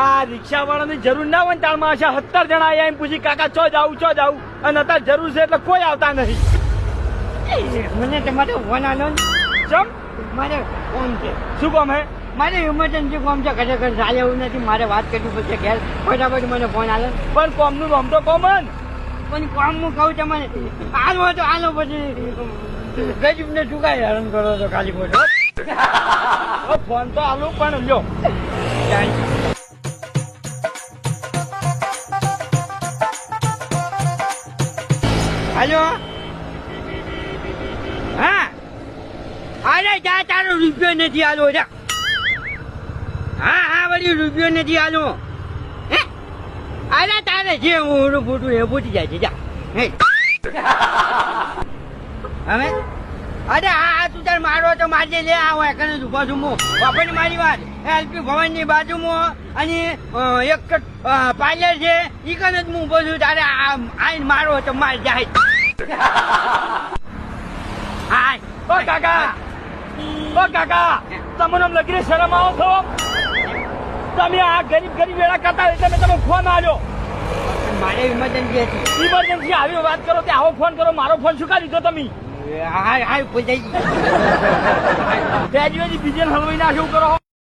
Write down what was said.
આ રિક્ષા વાળાની જરૂર ના હોય ને તાર માં 70 જણા આયા એમ પૂછી કાકા ચો જાવું અને અત્યારે જરૂર છે એટલે કોઈ આવતા નથી. મને તમારે ફોન આલો ને. ચમ મારે ફોન છે. શું કામ હે? મારે ઇમરજન્સી કામ છે, ખરેખર ચાલે એવું નથી, મારે વાત કરવી પડશે ઘેર. ફટાફટ મને ફોન આલો. પણ કોમનું નામ તો કોમન. પણ કામ હું કહું તમને હાલો તો હાલો, પછી ગરીબને શું કાંઈ હેરાન કરો છો ખાલી ખોટો. ફોન તો આલું પણ લ્યો. હાલો. હા અરે જા, તારો રૂપિયો નથી આલો. હા વળી રૂપિયો નથી આલો. અરે તારે જે હું ફોટું એ ફૂટી જાય છે. જા હવે અરે હા તું તાર મારો તો મારજે. લે આ હોય કને ઉભા છું હું બાપાને મારી વાત. એલપી ભવન ની બાજુમાં અને એક પાર્લર છે ઈ કને જ હું ઉભો છું. તારે આઈને મારો તો માર જાય. હા ઓ કાકા તમને લગી શરમ આવો છો? તમે આ ગરીબ વેળા કરતા એટલે મેં તમે ફોન આવ્યો. મારે ઇમરજન્સી હતી. ઇમરજન્સી આવી વાત કરો તે આવો ફોન કરો. મારો ફોન શું કાઢી દીધો તમે? હા ભૂલ થઈ ગઈ. બીજે હલવાઈ નાખ્યું કરો.